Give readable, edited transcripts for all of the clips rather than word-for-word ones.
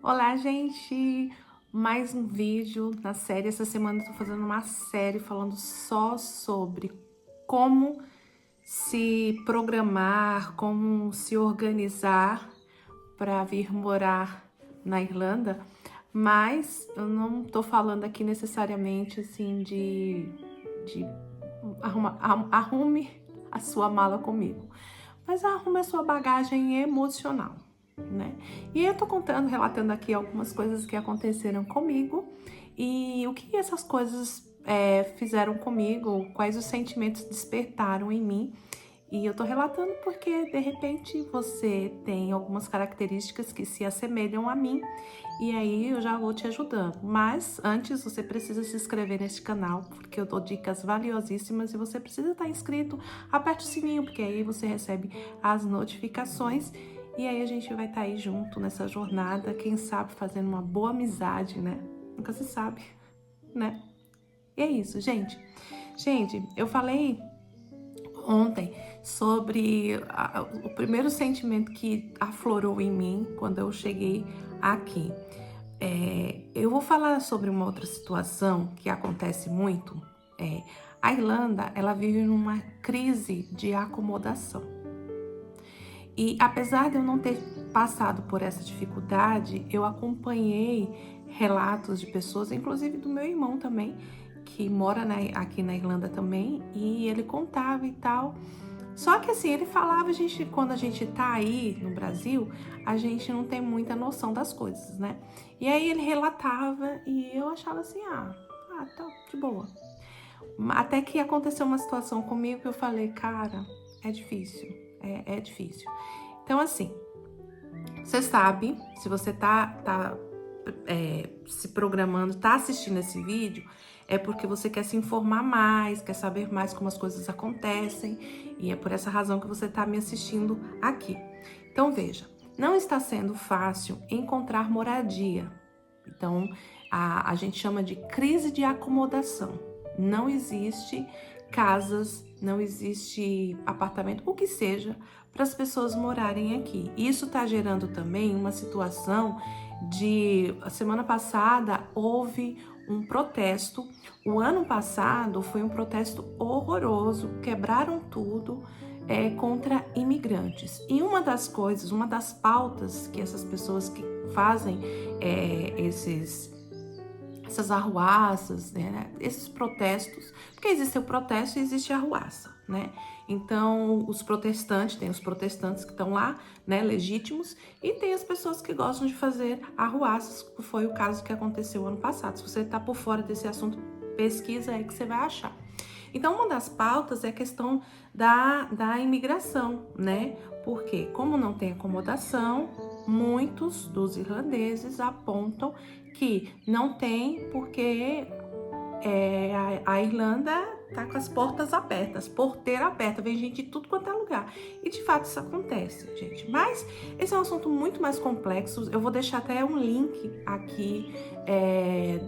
Olá, gente! Mais um vídeo na série. Essa semana eu tô fazendo uma série falando só sobre como se programar, como se organizar para vir morar na Irlanda, mas eu não tô falando aqui necessariamente assim de arrume a sua mala comigo, mas arrume a sua bagagem emocional, né? E eu tô contando, relatando aqui algumas coisas que aconteceram comigo e o que essas coisas fizeram comigo, quais os sentimentos despertaram em mim. E eu tô relatando porque de repente você tem algumas características que se assemelham a mim e aí eu já vou te ajudando. Mas antes você precisa se inscrever neste canal porque eu dou dicas valiosíssimas e você precisa estar inscrito. Aperte o sininho porque aí você recebe as notificações e aí a gente vai estar aí junto nessa jornada, quem sabe fazendo uma boa amizade, né? Nunca se sabe, né? E é isso, gente. Gente, eu falei ontem sobre o primeiro sentimento que aflorou em mim quando eu cheguei aqui. Eu vou falar sobre uma outra situação que acontece muito. A Irlanda, ela vive numa crise de acomodação. E apesar de eu não ter passado por essa dificuldade, eu acompanhei relatos de pessoas, inclusive do meu irmão também, que mora aqui na Irlanda também, e ele contava e tal. Só que assim, ele falava, quando a gente tá aí no Brasil, a gente não tem muita noção das coisas, né? E aí ele relatava e eu achava assim, tá de boa. Até que aconteceu uma situação comigo que eu falei, cara, é difícil, é difícil. Então assim, você sabe, se você tá se programando, tá assistindo esse vídeo, é porque você quer se informar mais, quer saber mais como as coisas acontecem, e é por essa razão que você tá me assistindo aqui. Então veja, não está sendo fácil encontrar moradia. Então a gente chama de crise de acomodação. Não existe casas, não existe apartamento, o que seja, para as pessoas morarem aqui. Isso está gerando também uma situação a semana passada houve um protesto. O ano passado foi um protesto horroroso, quebraram tudo contra imigrantes. E uma das coisas, uma das pautas que essas pessoas que fazem essas arruaças, né, esses protestos, porque existe o protesto e existe a arruaça, né? Então, tem os protestantes que estão lá, né, legítimos, e tem as pessoas que gostam de fazer arruaças, que foi o caso que aconteceu ano passado. Se você está por fora desse assunto, pesquisa aí que você vai achar. Então, uma das pautas é a questão da imigração, né? Porque, como não tem acomodação, muitos dos irlandeses apontam que não tem porque a Irlanda tá com as portas abertas, porteira aberta, vem gente de tudo quanto é lugar. E de fato isso acontece, gente. Mas esse é um assunto muito mais complexo. Eu vou deixar até um link aqui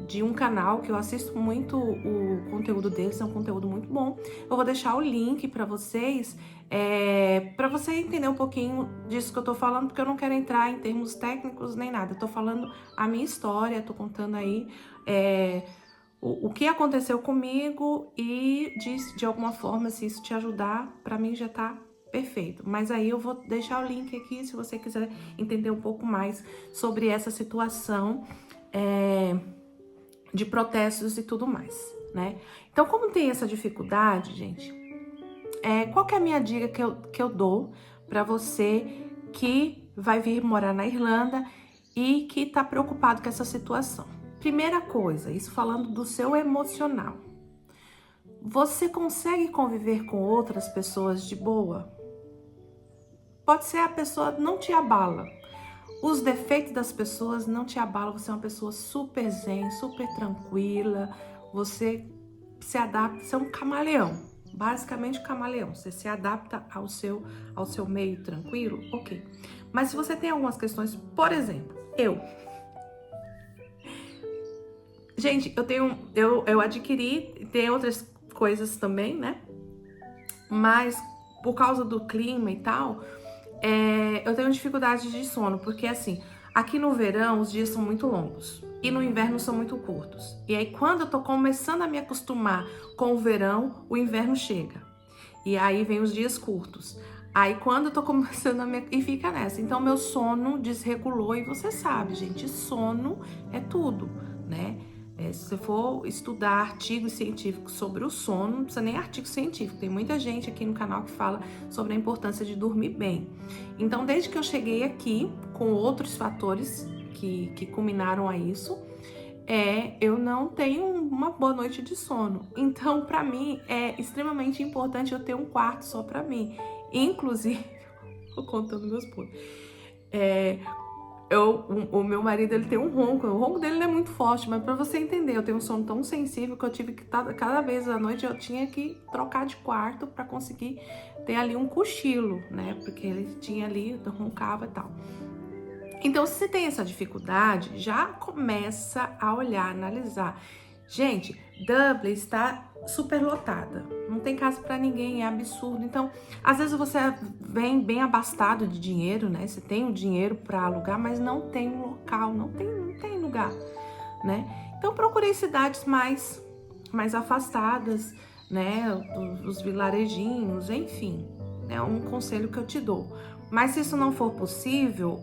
de um canal que eu assisto muito o conteúdo deles, é um conteúdo muito bom. Eu vou deixar o link para vocês, para você entender um pouquinho disso que eu tô falando, porque eu não quero entrar em termos técnicos nem nada. Eu tô falando a minha história, tô contando aí o que aconteceu comigo e de alguma forma, se isso te ajudar, para mim já tá perfeito. Mas aí eu vou deixar o link aqui se você quiser entender um pouco mais sobre essa situação de protestos e tudo mais, né? Então, como tem essa dificuldade, gente, qual que é a minha dica que eu dou para você que vai vir morar na Irlanda e que tá preocupado com essa situação? Primeira coisa, isso falando do seu emocional. Você consegue conviver com outras pessoas de boa? Pode ser a pessoa não te abala. Os defeitos das pessoas não te abalam. Você é uma pessoa super zen, super tranquila. Você se adapta, você é um camaleão. Basicamente um camaleão. Você se adapta ao seu meio tranquilo, ok. Mas se você tem algumas questões, por exemplo, Gente, eu adquiri, tem outras coisas também, né? Mas por causa do clima e tal, eu tenho dificuldade de sono, porque assim, Aqui no verão, os dias são muito longos e no inverno são muito curtos. E aí, quando eu tô começando a me acostumar com o verão, o inverno chega. E aí vem os dias curtos. Aí quando eu tô começando a me... E fica nessa. Então meu sono desregulou e você sabe, gente, sono é tudo, né? Se você for estudar artigos científicos sobre o sono, não precisa nem artigo científico. Tem muita gente aqui no canal que fala sobre a importância de dormir bem. Então, desde que eu cheguei aqui, com outros fatores que culminaram a isso, eu não tenho uma boa noite de sono. Então, para mim, é extremamente importante eu ter um quarto só para mim. Inclusive, tô contando meus podres. O meu marido, ele tem um ronco. O ronco dele não é muito forte, mas para você entender, eu tenho um sono tão sensível que eu tive que, cada vez à noite, eu tinha que trocar de quarto para conseguir ter ali um cochilo, né? Porque ele tinha ali, roncava e tal. Então, se você tem essa dificuldade, já começa a olhar, analisar. Gente, Dublin está super lotada, não tem casa para ninguém, é absurdo. Então, às vezes você vem bem abastado de dinheiro, né? Você tem o dinheiro para alugar, mas não tem um local, não tem lugar, né? Então, procurei cidades mais afastadas, né? Os vilarejinhos, enfim, é um conselho que eu te dou. Mas se isso não for possível,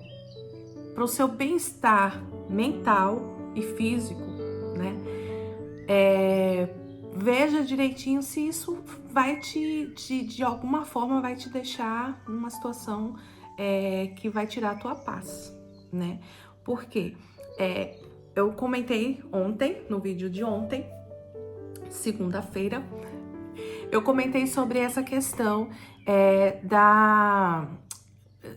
para o seu bem-estar mental e físico, né? Veja direitinho se isso vai de alguma forma, vai te deixar numa situação que vai tirar a tua paz, né? Porque eu comentei ontem, no vídeo de ontem, segunda-feira, eu comentei sobre essa questão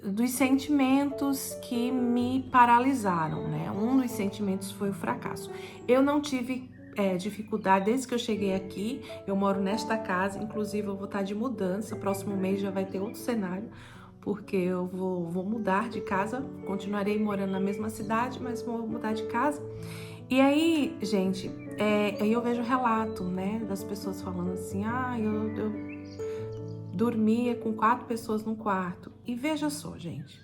dos sentimentos que me paralisaram, né? Um dos sentimentos foi o fracasso. Eu não tive dificuldade desde que eu cheguei aqui. Eu moro nesta casa, inclusive eu vou estar de mudança. Próximo mês já vai ter outro cenário, porque eu vou mudar de casa. Continuarei morando na mesma cidade, mas vou mudar de casa. E aí, gente, aí eu vejo relato, né, das pessoas falando assim, eu dormia com 4 pessoas no quarto. E veja só, gente,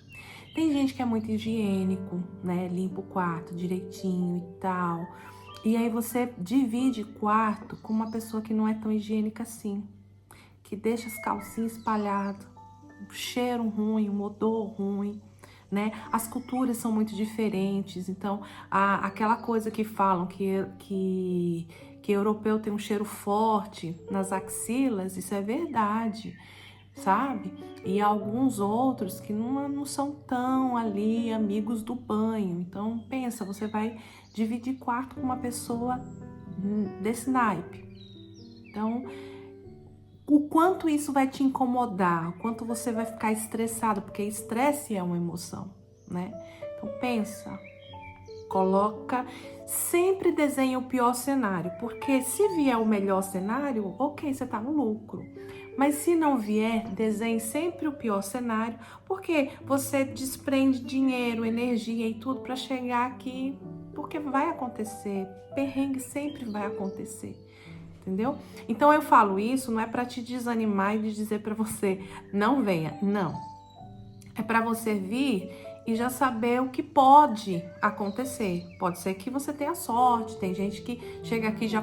tem gente que é muito higiênico, né? Limpa o quarto direitinho e tal. E aí você divide quarto com uma pessoa que não é tão higiênica assim, que deixa as calcinhas espalhadas, um cheiro ruim, um odor ruim, né? As culturas são muito diferentes, então aquela coisa que falam que europeu tem um cheiro forte nas axilas, isso é verdade, sabe? E alguns outros que não são tão ali amigos do banho. Então pensa, você vai dividir quarto com uma pessoa desse naipe. Então, o quanto isso vai te incomodar, o quanto você vai ficar estressado, porque estresse é uma emoção, né? Então pensa, coloca, sempre desenha o pior cenário, porque se vier o melhor cenário, ok, você tá no lucro. Mas se não vier, desenhe sempre o pior cenário, porque você desprende dinheiro, energia e tudo para chegar aqui, porque vai acontecer, perrengue sempre vai acontecer. Entendeu? Então eu falo isso não é para te desanimar e dizer para você não venha, não. É para você vir e já saber o que pode acontecer. Pode ser que você tenha sorte, tem gente que chega aqui já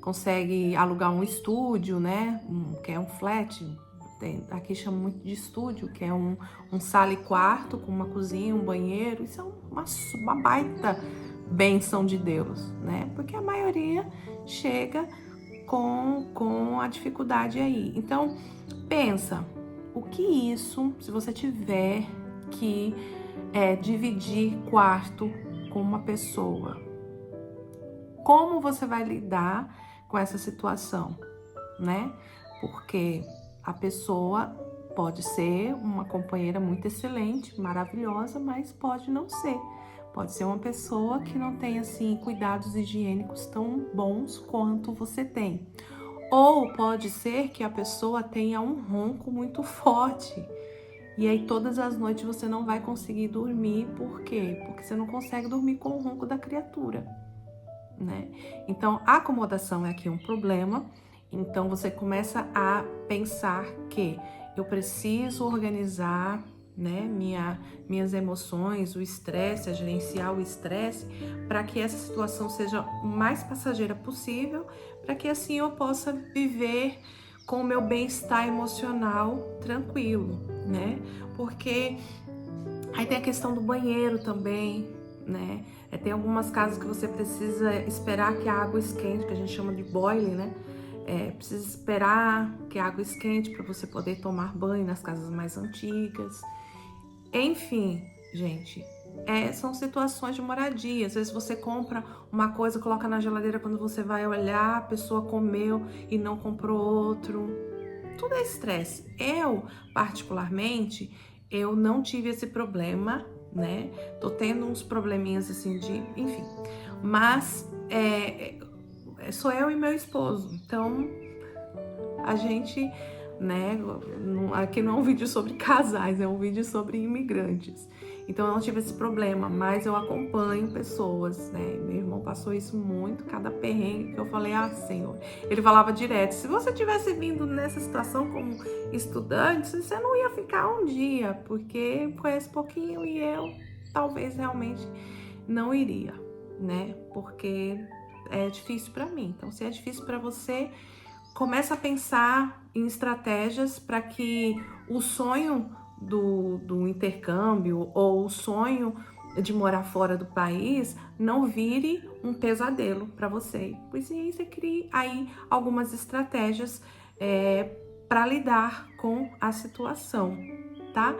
consegue alugar um estúdio, né? Que é um flat. Aqui chama muito de estúdio, que é um sala e quarto com uma cozinha, um banheiro. Isso é uma baita bênção de Deus, né? Porque a maioria chega com a dificuldade aí. Então, pensa, o que isso, se você tiver que dividir quarto com uma pessoa, como você vai lidar com essa situação, né? Porque a pessoa pode ser uma companheira muito excelente, maravilhosa, mas pode não ser. Pode ser uma pessoa que não tem, assim, cuidados higiênicos tão bons quanto você tem. Ou pode ser que a pessoa tenha um ronco muito forte. E aí todas as noites você não vai conseguir dormir. Por quê? Porque você não consegue dormir com o ronco da criatura, né? Então, a acomodação é aqui um problema. Então, você começa a pensar que eu preciso organizar né, minhas emoções, o estresse, a gerenciar o estresse, para que essa situação seja o mais passageira possível, para que assim eu possa viver com o meu bem-estar emocional tranquilo, né? Porque aí tem a questão do banheiro também, né? Tem algumas casas que você precisa esperar que a água esquente, que a gente chama de boiling, né? Precisa esperar que a água esquente para você poder tomar banho nas casas mais antigas. Enfim, gente, são situações de moradia. Às vezes você compra uma coisa, coloca na geladeira, quando você vai olhar, a pessoa comeu e não comprou outro. Tudo é estresse. Eu, particularmente, eu não tive esse problema, né? Tô tendo uns probleminhas assim enfim. Mas sou eu e meu esposo. Então, a gente, né? Aqui não é um vídeo sobre casais, é um vídeo sobre imigrantes. Então eu não tive esse problema, mas eu acompanho pessoas, né? Meu irmão passou isso muito, cada perrengue que eu falei, Senhor. Ele falava direto, se você tivesse vindo nessa situação como estudante, você não ia ficar um dia, porque conhece pouquinho e eu talvez realmente não iria, né? Porque é difícil para mim. Então, se é difícil para você, começa a pensar em estratégias para que o sonho do intercâmbio ou o sonho de morar fora do país não vire um pesadelo para você. Pois aí você cria aí algumas estratégias para lidar com a situação, tá?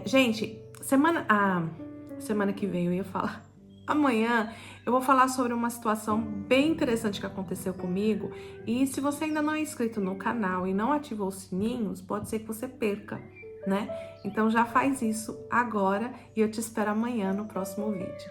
Gente, semana que vem eu ia falar. Amanhã eu vou falar sobre uma situação bem interessante que aconteceu comigo, e se você ainda não é inscrito no canal e não ativou os sininhos, pode ser que você perca, né? Então já faz isso agora e eu te espero amanhã no próximo vídeo.